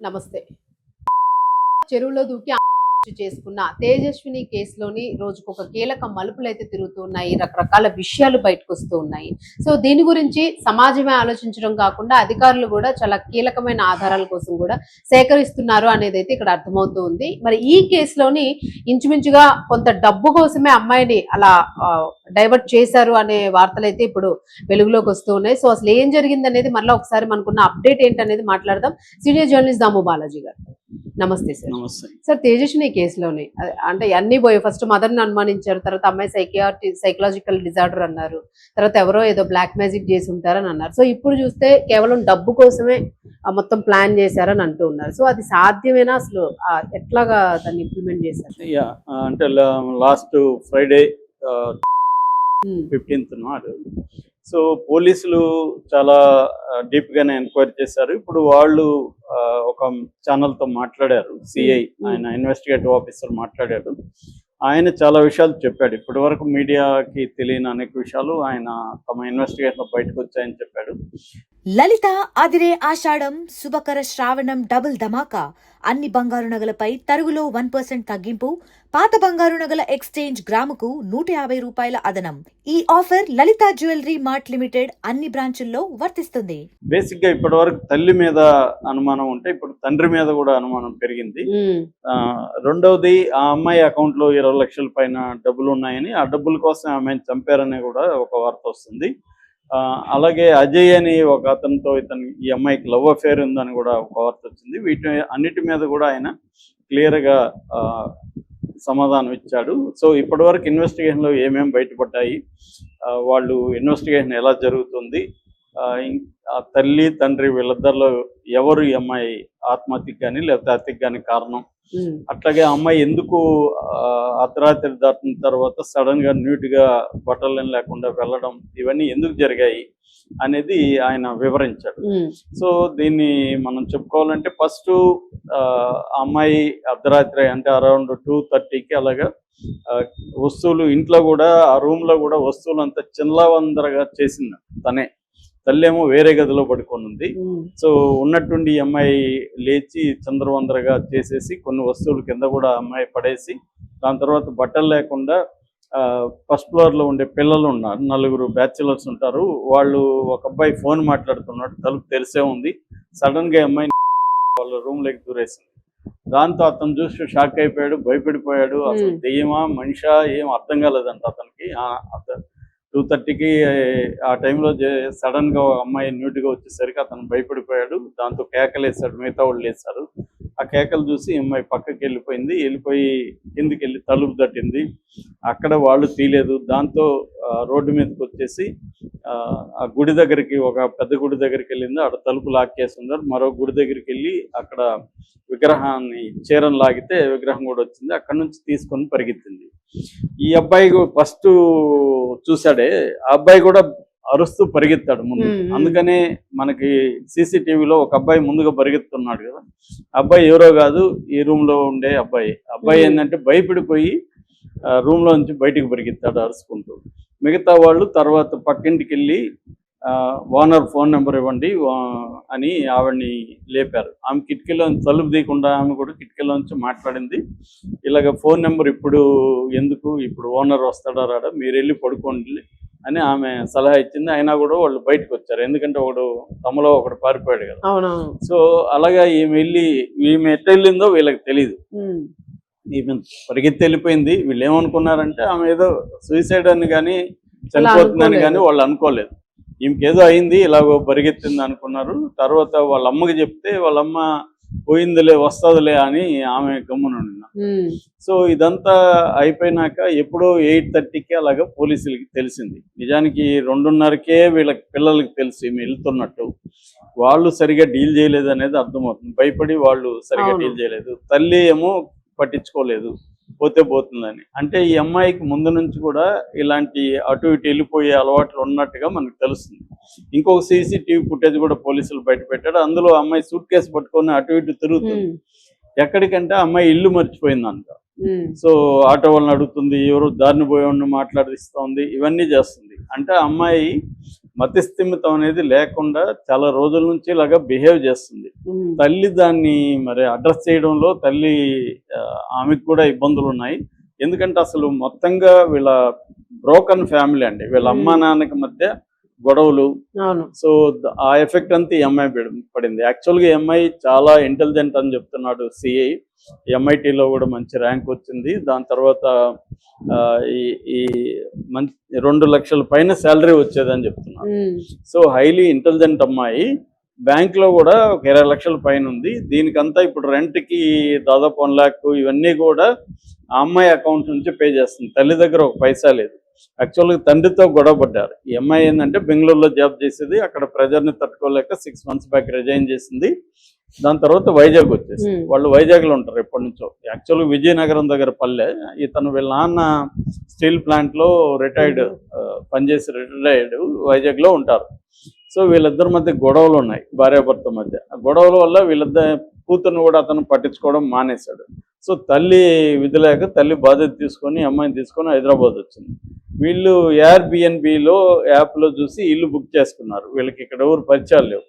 నమస్తే. చెరువులో దూకి చేసుకున్న తేజస్విని కేసులోని రోజుకొక కీలక మలుపులైతే తిరుగుతూ ఉన్నాయి. రకరకాల విషయాలు బయటకొస్తూ ఉన్నాయి. సో దీని గురించి సమాజమే ఆలోచించడం కాకుండా అధికారులు కూడా చాలా కీలకమైన ఆధారాల కోసం కూడా సేకరిస్తున్నారు అనేదైతే ఇక్కడ అర్థమవుతూ ఉంది. మరి ఈ కేసులోని ఇంచుమించుగా కొంత డబ్బు కోసమే అమ్మాయిని అలా డైవర్ట్ చేశారు అనే వార్తలైతే ఇప్పుడు వెలుగులోకి వస్తూ ఉన్నాయి. సో అసలు ఏం జరిగింది అనేది మళ్ళీ ఒకసారి మనకున్న అప్డేట్ ఏంటనేది మాట్లాడదాం. సీనియర్ జర్నలిస్ట్ దాము బాలాజీ గారు, నమస్తే సార్. నమస్తే సార్, తేజస్విని కేసులోని అంటే అన్ని పోయి ఫస్ట్ మదర్ని అనుమానించారు, తర్వాత అమ్మాయి సైకలాజికల్ డిజార్డర్ అన్నారు, తర్వాత ఎవరో ఏదో బ్లాక్ మ్యాజిక్ చేసి ఉంటారని అన్నారు. సో ఇప్పుడు చూస్తే కేవలం డబ్బు కోసమే మొత్తం ప్లాన్ చేశారని అంటూ ఉన్నారు. సో అది సాధ్యమేనా? అసలు ఎట్లాగా దాన్ని ఇంప్లిమెంట్ చేశారు? అంటే లాస్ట్ ఫ్రైడే 15th నాడు సో పోలీసులు చాలా డీప్ గానే ఎంక్వైరీ చేశారు. ఇప్పుడు వాళ్ళు ఒక ఛానల్తో మాట్లాడారు. సిఐ ఆయన ఇన్వెస్టిగేటివ్ ఆఫీసర్ మాట్లాడాడు. ఆయన చాలా విషయాలు చెప్పాడు. ఇప్పటి వరకు మీడియాకి తెలియని అనేక విషయాలు ఆయన తమ ఇన్వెస్టిగేషన్ బయటకు వచ్చాయని చెప్పాడు. లలిత అదిరే ఆషాఢం శుభకర శ్రావణం డబుల్ ధమాకా. అన్ని బంగారు నగలపై తరుగులో 1% తగ్గింపు. పాత బంగారు నగల ఎక్స్చేంజ్ గ్రాముకు 150 రూపాయల అదనం. ఈ ఆఫర్ లలిత జ్యువెలరీ మార్ట్ లిమిటెడ్ అన్ని బ్రాంచుల్లో వర్తిస్తుంది. బేసిక్ గా ఇప్పటి వరకు తల్లి మీద అనుమానం ఉంటే ఇప్పుడు తండ్రి మీద కూడా అనుమానం పెరిగింది. రెండవది, ఆ అమ్మాయి అకౌంట్ లో 20 లక్షల పైన డబ్బులు ఉన్నాయని, ఆ డబ్బుల కోసం ఆమెను చంపారని కూడా ఒక వార్త వస్తుంది. అలాగే అజయ్ అని ఒక అతనితో ఈ అమ్మాయికి లవ్ అఫేర్ ఉందని కూడా ఒక వార్త వచ్చింది. వీటి అన్నిటి మీద కూడా ఆయన క్లియర్గా సమాధానం ఇచ్చాడు. సో ఇప్పటి వరకు ఇన్వెస్టిగేషన్లో ఏమేమి బయటపడ్డాయి, వాళ్ళు ఇన్వెస్టిగేషన్ ఎలా జరుగుతుంది, ఆ తల్లి తండ్రి వీళ్ళిద్దరిలో ఎవరు ఈ అమ్మాయి ఆత్మహత్యకి కానీ లేకపోతే హత్యకి కానీ కారణం, అట్లాగే అమ్మాయి ఎందుకు అర్ధరాత్రి దాటిన తర్వాత సడన్ గా న్యూట్ గా బట్టలు లేకుండా వెళ్ళడం, ఇవన్నీ ఎందుకు జరిగాయి అనేది ఆయన వివరించాడు. సో దీన్ని మనం చెప్పుకోవాలంటే ఫస్ట్ అమ్మాయి అర్ధరాత్రి అంటే అరౌండ్ 2:30కి అలాగా వస్తువులు ఇంట్లో కూడా ఆ రూమ్ లో కూడా వస్తువులు అంతా చిన్నవందరగా చేసింది తనే. తల్లేమో వేరే గదిలో పడుకొని ఉంది. సో ఉన్నట్టుండి ఈ అమ్మాయి లేచి చంద్రవందరగా చేసేసి కొన్ని వస్తువులు కింద కూడా అమ్మాయి పడేసి, దాని తర్వాత బట్టలు లేకుండా ఫస్ట్ ఫ్లోర్లో ఉండే పిల్లలు ఉన్నారు, 4 బ్యాచులర్స్ ఉంటారు. వాళ్ళు ఒక అబ్బాయి ఫోన్ మాట్లాడుతున్నాడు, తలుపు తెరిసే ఉంది. సడన్గా అమ్మాయి వాళ్ళ రూమ్లోకి దూరేసింది. దాంతో అతను చూసి షాక్ అయిపోయాడు, భయపడిపోయాడు. అసలు దెయ్యమా మనిషా ఏం అర్థం కాలేదంట అతనికి. 2:30కి ఆ టైంలో సడన్గా అమ్మాయి న్యూట్గా వచ్చేసరికి అతను భయపడిపోయాడు. దాంతో కేకలేసాడు, మిగతా వాళ్ళు లేసారు. ఆ కేకలు చూసి అమ్మాయి పక్కకి వెళ్ళిపోయి కిందికి వెళ్ళి తలుపు తట్టింది. అక్కడ వాళ్ళు తీయలేదు. దాంతో రోడ్డు మీదకి వచ్చేసి ఆ గుడి దగ్గరికి, ఒక పెద్ద గుడి దగ్గరికి వెళ్ళింది. అక్కడ తలుపు లాక్కేసి ఉన్నారు. మరో గుడి దగ్గరికి వెళ్ళి అక్కడ విగ్రహాన్ని చీరను లాగితే విగ్రహం కూడా వచ్చింది. అక్కడ నుంచి తీసుకొని పరిగెత్తింది. ఈ అబ్బాయి ఫస్ట్ చూసాడే, ఆ అబ్బాయి కూడా అరుస్తూ పరిగెత్తాడు ముందు. అందుకనే మనకి సీసీటీవీలో ఒక అబ్బాయి ముందుగా పరిగెత్తున్నాడు కదా, అబ్బాయి ఎవరో కాదు, ఈ రూమ్ లో ఉండే అబ్బాయి ఏంటంటే భయపడిపోయి రూమ్ లో నుంచి బయటికి పరిగెత్తాడు అరుచుకుంటూ. మిగతా వాళ్ళు తర్వాత పక్కింటికి వెళ్ళి ఓనర్ ఫోన్ నెంబర్ ఇవ్వండి అని ఆవిడ్ని లేపారు. ఆమె కిటికీలో తలుపు తీయకుండా ఆమె కూడా కిటికీలోంచి మాట్లాడింది. ఇలాగ ఫోన్ నెంబర్ ఇప్పుడు ఎందుకు, ఇప్పుడు ఓనర్ వస్తాడా రాడా, మీరు వెళ్ళి పడుకోండి అని ఆమె సలహా ఇచ్చింది. అయినా కూడా వాళ్ళు బయటకు వచ్చారు, ఎందుకంటే తమలో ఒకడు పారిపోయాడు కదా. సో అలాగా ఈమె ఎట్ట వెళ్ళిందో వీళ్ళకి తెలీదు. ఈమె పరిగెత్తి వెళ్ళిపోయింది. వీళ్ళు ఏమనుకున్నారంటే ఆమె ఏదో సూసైడ్ అని కానీ చనిపోతుందని కానీ వాళ్ళు అనుకోలేదు. ఈమెకేదో అయింది, ఇలాగో పరిగెత్తింది అనుకున్నారు. తర్వాత వాళ్ళ అమ్మకి చెప్తే వాళ్ళమ్మ పోయిందిలే వస్తుందిలే అని ఆమె గమ్మునుండి. సో ఇదంతా అయిపోయినాక ఎప్పుడో 8:30కి అలాగా పోలీసులకి తెలిసింది. నిజానికి 2:30కే వీళ్ళకి పిల్లలకి తెలిసి ఈమె వెళ్తున్నట్టు. వాళ్ళు సరిగా డీల్ చేయలేదు అనేది అర్థమవుతుంది. భయపడి వాళ్ళు సరిగా డీల్ చేయలేదు. తల్లి ఏమో పట్టించుకోలేదు, పోతే పోతుందని. అంటే ఈ అమ్మాయికి ముందు నుంచి కూడా ఇలాంటి అటు ఇటు వెళ్ళిపోయే అలవాట్లు ఉన్నట్టుగా మనకు తెలుస్తుంది. ఇంకొక సీసీటీవీ ఫుటేజ్ కూడా పోలీసులు బయట పెట్టాడు. అందులో అమ్మాయి సూట్ కేసు పట్టుకొని అటు ఇటు తిరుగుతుంది. ఎక్కడికంటే అమ్మాయి ఇల్లు మర్చిపోయిందంట. సో ఆటో వాళ్ళని అడుగుతుంది, ఎవరు దారిని పోయేవాడిని మాట్లాడిస్తోంది, ఇవన్నీ చేస్తుంది. అంటే అమ్మాయి మతిస్థిమితం అనేది లేకుండా చాలా రోజుల నుంచి ఇలాగా బిహేవ్ చేస్తుంది. తల్లి దాన్ని మరి అడ్రస్ చేయడంలో తల్లి ఆమెకు కూడా ఇబ్బందులు ఉన్నాయి. ఎందుకంటే అసలు మొత్తంగా వీళ్ళ బ్రోకన్ ఫ్యామిలీ అండి. వీళ్ళ అమ్మా నాన్నకి మధ్య గొడవలు. సో ఆ ఎఫెక్ట్ అంతా ఈ అమ్మాయి పడింది. యాక్చువల్గా ఈ అమ్మాయి చాలా ఇంటెలిజెంట్ అని చెప్తున్నాడు సిఐ. ఎంఐటీలో కూడా మంచి ర్యాంక్ వచ్చింది. దాని తర్వాత ఈ మంచి 2 లక్షల పైన శాలరీ వచ్చేదని చెప్తున్నాడు. సో హైలీ ఇంటెలిజెంట్ అమ్మాయి. బ్యాంక్లో కూడా ఒక 20 లక్షల పైన ఉంది. దీనికంతా ఇప్పుడు రెంట్కి దాదాపు 1 lakh ఇవన్నీ కూడా ఆ అమ్మాయి అకౌంట్ నుంచి పే చేస్తుంది. తల్లి దగ్గర ఒక పైసా లేదు. యాక్చువల్గా తండ్రితో గొడవ పడ్డారు. ఈ అమ్మాయి ఏంటంటే బెంగళూరులో జాబ్ చేసేది. అక్కడ ప్రెజర్ని తట్టుకోలేక 6 months బ్యాక్ రిజైన్ చేసింది. దాని తర్వాత వైజాగ్ వచ్చేసి వాళ్ళు వైజాగ్లో ఉంటారు ఎప్పటి నుంచో. యాక్చువల్గా విజయనగరం దగ్గర పల్లె. ఇతను వీళ్ళ నాన్న స్టీల్ ప్లాంట్లో రిటైర్డ్ పనిచేసి రిటైర్డ్ వైజాగ్లో ఉంటారు. సో వీళ్ళిద్దరి మధ్య గొడవలు ఉన్నాయి, భార్యాభర్త మధ్య. ఆ గొడవల వల్ల వీళ్ళిద్దరు కూతుర్ని కూడా అతను పట్టించుకోవడం మానేశాడు. సో తల్లి విధి లేక తల్లి బాధ్యత తీసుకొని అమ్మాయిని తీసుకొని హైదరాబాద్ వచ్చింది. వీళ్ళు ఎయిర్బిఎన్బిలో యాప్లో చూసి ఇల్లు బుక్ చేసుకున్నారు. వీళ్ళకి ఇక్కడ ఎవరు పరిచయాలు లేవు.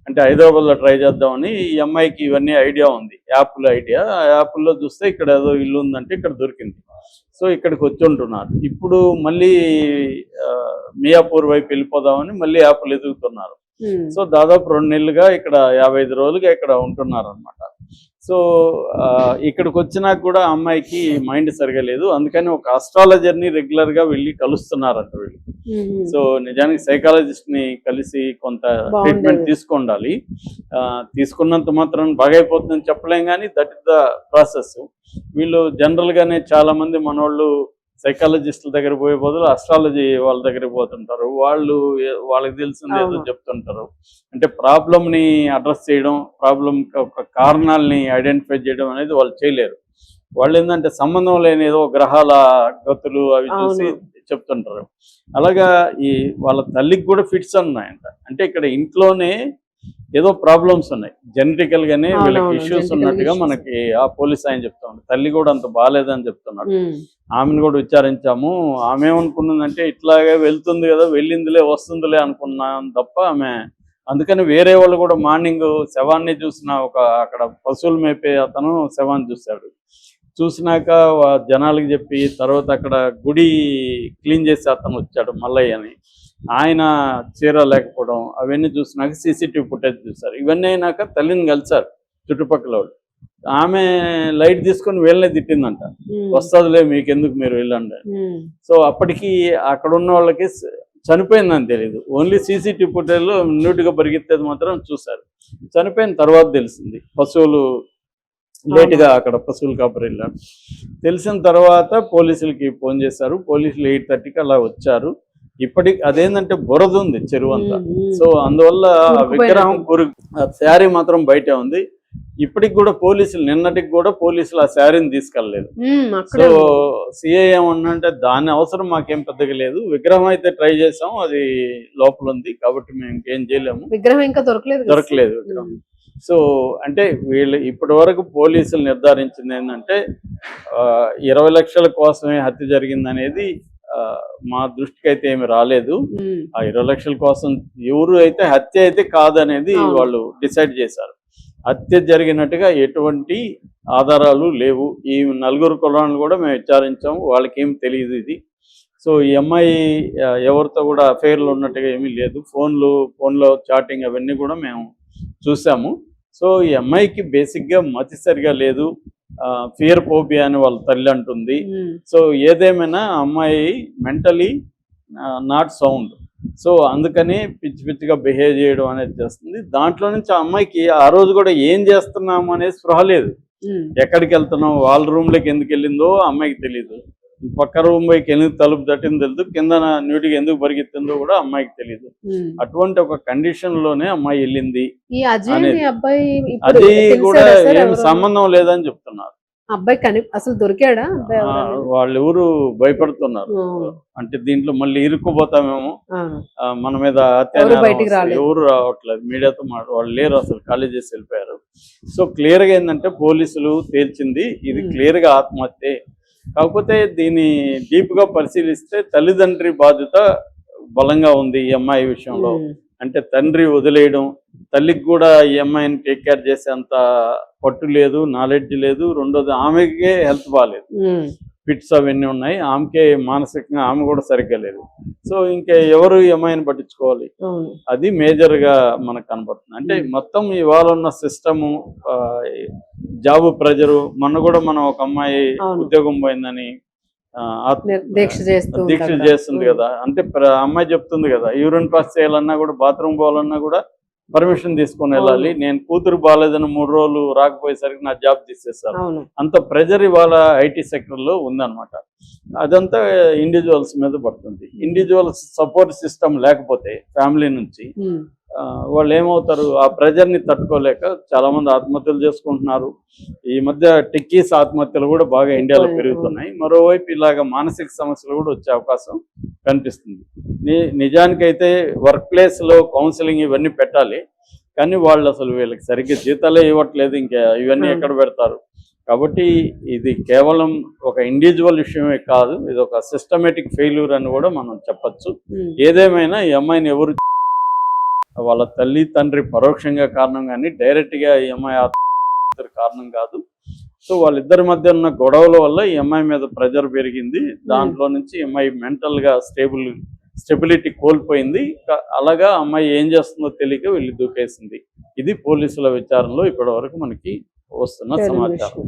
అంటే హైదరాబాద్లో ట్రై చేద్దామని ఈ అమ్మాయికి ఇవన్నీ ఐడియా ఉంది, యాప్లో ఐడియా. ఆ యాప్లో చూస్తే ఇక్కడ ఏదో ఇల్లు ఉందంటే ఇక్కడ దొరికింది. సో ఇక్కడికి వచ్చి ఉంటున్నారు. ఇప్పుడు మళ్ళీ మియాపూర్ వైపు వెళ్ళిపోదామని మళ్ళీ యాప్లు ఎదుగుతున్నారు. సో దాదాపు 2 నెలలుగా ఇక్కడ 55 రోజులుగా ఇక్కడ ఉంటున్నారు అనమాట. సో ఇక్కడికి వచ్చినాక కూడా అమ్మాయికి మైండ్ సరిగా లేదు. అందుకని ఒక అస్ట్రాలజర్ని రెగ్యులర్గా వెళ్ళి కలుస్తున్నారంట వీళ్ళు. సో నిజానికి సైకాలజిస్ట్ని కలిసి కొంత ట్రీట్మెంట్ తీసుకుండాలి. తీసుకున్నంత మాత్రం బాగైపోతుందని చెప్పలేం, కానీ దట్ ఇస్ ద ప్రాసెస్. వీళ్ళు జనరల్గానే చాలామంది మనోళ్ళు సైకాలజిస్టుల దగ్గర పోయే బదులు అస్ట్రాలజీ వాళ్ళ దగ్గరికి పోతుంటారు. వాళ్ళకి తెలిసింది ఏదో చెప్తుంటారు. అంటే ప్రాబ్లమ్ని అడ్రస్ చేయడం, ప్రాబ్లం ఒక కారణాలని ఐడెంటిఫై చేయడం అనేది వాళ్ళు చేయలేరు. వాళ్ళు ఏంటంటే సంబంధం లేని ఏదో గ్రహాల గతులు అవి చూసి చెప్తుంటారు. అలాగా వాళ్ళ తల్లికి కూడా ఫిట్స్ ఉన్నాయంట. అంటే ఇక్కడ ఇంట్లోనే ఏదో ప్రాబ్లమ్స్ ఉన్నాయి, జెనెటికల్ గానే వీళ్ళకి ఇష్యూస్ ఉన్నట్టుగా మనకి ఆ పోలీస్ ఆయన చెప్తాడు. తల్లి కూడా అంత బాగాలేదని చెప్తున్నాడు. ఆమెను కూడా విచారించాము. ఆమె ఏమనుకున్నదంటే ఇట్లాగే వెళ్తుంది కదా, వెళ్ళిందిలే వస్తుందిలే అనుకున్నాను తప్ప ఆమె. అందుకని వేరే వాళ్ళు కూడా మార్నింగ్ శవాన్ని చూసిన అక్కడ పశువులు మేపే అతను శవాన్ని చూశాడు. చూసినాక జనాలకి చెప్పి తర్వాత అక్కడ గుడి క్లీన్ చేసి అతను వచ్చాడు మల్లయ్య అని. ఆయన చీర లేకపోవడం అవన్నీ చూసినాక సీసీటీవీ ఫుటేజ్ చూశారు. ఇవన్నీ అయినాక తల్లిని కలిసారు చుట్టుపక్కల వాళ్ళు. ఆమె లైట్ తీసుకొని వీళ్ళనే తిట్టిందంట, వస్తుందిలే మీకెందుకు మీరు వెళ్ళండి. సో అప్పటికి అక్కడ ఉన్న వాళ్ళకి చనిపోయిందని తెలియదు. ఓన్లీ సీసీటీవీ ఫుటేజ్లో నీట్గా పరిగెత్తేది మాత్రం చూశారు. చనిపోయిన తర్వాత తెలిసింది. పశువులు లేటుగా అక్కడ పశువులు కాపరి వెళ్ళాడు. తెలిసిన తర్వాత పోలీసులకి ఫోన్ చేశారు. పోలీసులు 8:30కి అలా వచ్చారు. ఇప్పటికి అదేంటంటే బురద ఉంది చెరువు అంతా. సో అందువల్ల విగ్రహం శారీ మాత్రం బయటే ఉంది. ఇప్పటికి కూడా పోలీసులు, నిన్నటికి కూడా పోలీసులు ఆ శారీని తీసుకెళ్ళలేదు. సో సిఐ ఏమన్నంటే దాని అవసరం మాకేం పెద్దగా లేదు, విగ్రహం అయితే ట్రై చేసాం, అది లోపల ఉంది కాబట్టి మేము ఇంకేం చేయలేము, విగ్రహం ఇంకా దొరకలేదు విగ్రహం. సో అంటే వీళ్ళు ఇప్పటి వరకు పోలీసులు నిర్ధారించింది ఏంటంటే 20 లక్షల కోసమే హత్య జరిగిందనేది మా దృష్టికి అయితే ఏమి రాలేదు. ఆ 20 లక్షల కోసం ఎవరు అయితే హత్య అయితే కాదనేది వాళ్ళు డిసైడ్ చేశారు. హత్య జరిగినట్టుగా ఎటువంటి ఆధారాలు లేవు. ఈ 4 కులాలను కూడా మేము విచారించాము, వాళ్ళకి ఏం తెలియదు ఇది. సో ఈ అమ్మాయి ఎవరితో కూడా అఫైర్లు ఉన్నట్టుగా ఏమీ లేదు. ఫోన్లో చాటింగ్ అవన్నీ కూడా మేము చూసాము. సో ఈ అమ్మాయికి బేసిక్గా మతి సరిగా లేదు, ఫియర్ ఫోబియా అని వాళ్ళ తల్లి అంటుంది. సో ఏదేమైనా అమ్మాయి మెంటలీ నాట్ సౌండ్. సో అందుకని పిచ్చి పిచ్చిగా బిహేవ్ చేయడం అనేది చేస్తుంది. దాంట్లో నుంచి ఆ అమ్మాయికి ఆ రోజు కూడా ఏం చేస్తున్నాము అనేది స్పృహ లేదు. ఎక్కడికి వెళ్తున్నాం, వాళ్ళ రూమ్లోకి ఎందుకు వెళ్ళిందో అమ్మాయికి తెలియదు, పక్క రూమ్ పైకి ఎందుకు తలుపు తట్టిందో తెలియదు, కింద న్యూటికి ఎందుకు పరిగెత్తిందో కూడా అమ్మాయికి తెలియదు. అటువంటి ఒక కండిషన్ లోనే అమ్మాయి వెళ్ళింది. అది కూడా ఏం సంబంధం లేదని చెప్తున్నారు. అబ్బాయి అసలు దొరికాడా? వాళ్ళు ఎవరు భయపడుతున్నారు, అంటే దీంట్లో మళ్ళీ ఇరుక్కుపోతామేమో, మన మీద ఎవరు రావట్లేదు, మీడియాతో వాళ్ళు లేరు, అసలు ఖాళీ చేసి వెళ్ళిపోయారు. సో క్లియర్ గా ఏంటంటే పోలీసులు తేల్చింది ఇది క్లియర్ గా ఆత్మహత్య. కాకపోతే దీన్ని డీప్ గా పరిశీలిస్తే తల్లిదండ్రి బాధ్యత బలంగా ఉంది ఈ అమ్మాయి విషయంలో. ఉమ్, అంటే తండ్రి వదిలేయడం, తల్లికి కూడా ఈ అమ్మాయిని టేక్ కేర్ చేసేంత పట్టు లేదు, నాలెడ్జ్ లేదు. రెండోది ఆమెకే హెల్త్ బాగాలేదు, ఉమ్, ఫిట్స్ అవన్నీ ఉన్నాయి. ఆమెకే మానసికంగా ఆమె కూడా సరిగ్గా లేదు. సో ఇంకా ఎవరు ఈ అమ్మాయిని పట్టించుకోవాలి? అవును. అది మేజర్ గా మనకు కనబడుతుంది. అంటే మొత్తం ఇవాళ ఉన్న సిస్టము, జాబ్ ప్రెజరు. మొన్న కూడా మనం ఒక అమ్మాయి అవును. ఉద్యోగం పోయిందని దీక్ష చేస్తూ దీక్ష ఉంటారు. చేస్తుంది కదా. అంటే అమ్మాయి చెప్తుంది కదా, యూరిన్ పాస్ చేయాలన్నా కూడా, బాత్రూమ్ పోవాలన్నా కూడా పర్మిషన్ తీసుకొని వెళ్ళాలి. నేను కూతురు బాగాలేదని 3 రోజులు రాకపోయేసరికి నా జాబ్ తీసేస్తారు. అవును. అంత ప్రెజర్ ఇవాళ ఐటీ సెక్టర్ లో ఉందన్నమాట. అదంతా ఇండివిజువల్స్ మీద పడుతుంది. ఇండివిజువల్స్ సపోర్ట్ సిస్టమ్ లేకపోతే ఫ్యామిలీ నుంచి ఉమ్, వాళ్ళు ఏమవుతారు? ఆ ప్రెజర్ ని తట్టుకోలేక చాలా మంది ఆత్మహత్యలు చేసుకుంటున్నారు. ఈ మధ్య టెక్కీస్ ఆత్మహత్యలు కూడా బాగా ఇండియాలో పెరుగుతున్నాయి. మరోవైపు ఇలాగ మానసిక సమస్యలు కూడా వచ్చే అవకాశం కనిపిస్తుంది. నిజానికైతే వర్క్ ప్లేస్ లో కౌన్సిలింగ్ ఇవన్నీ పెట్టాలి, కానీ వాళ్ళు అసలు వీళ్ళకి సరిగ్గా జీతాలే ఇవ్వట్లేదు. ఇంకా ఇవన్నీ ఎక్కడ పెడతారు? కాబట్టి ఇది కేవలం ఒక ఇండివిజువల్ విషయమే కాదు, ఇది ఒక సిస్టమేటిక్ ఫెయిల్యూర్ అని కూడా మనం చెప్పచ్చు. ఏదేమైనా ఈ అమ్మాయిని ఎవరు, వాళ్ళ తల్లి తండ్రి పరోక్షంగా కారణం, కానీ డైరెక్ట్గా ఈ అమ్మాయి కారణం కాదు. సో వాళ్ళిద్దరి మధ్య ఉన్న గొడవల వల్ల ఈ అమ్మాయి మీద ప్రెజర్ పెరిగింది. దాంట్లో నుంచి ఈ అమ్మాయి మెంటల్గా స్టెబిలిటీ కోల్పోయింది. అలాగా అమ్మాయి ఏం చేస్తుందో తెలియక వెళ్ళి దూకేసింది. ఇది పోలీసుల విచారణలో ఇప్పటి వరకు మనకి వస్తున్న సమాచారం.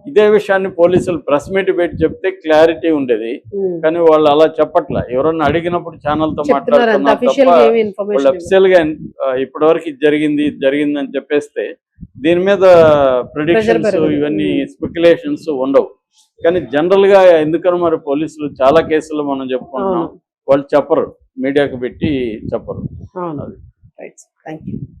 ఇదే విషయాన్ని పోలీసులు ప్రెస్ మీట్ పెట్టి చెప్తే క్లారిటీ ఉండేది, కానీ వాళ్ళు అలా చెప్పట్లా. ఎవరన్నా అడిగినప్పుడు ఛానల్తో మాట్లాడుతున్నారు తప్ప వాళ్ళు అఫీషియల్ గా ఇప్పటి వరకు ఇది జరిగింది అని చెప్పేస్తే దీని మీద ప్రిడిక్షన్స్ ఇవన్నీ స్పెక్యులేషన్స్ ఉండవు. కానీ జనరల్ గా ఎందుకని మరి పోలీసులు చాలా కేసులు మనం చెప్పుకుంటున్నాం, వాళ్ళు చెప్పరు, మీడియాకి పెట్టి చెప్పరు. Thank you.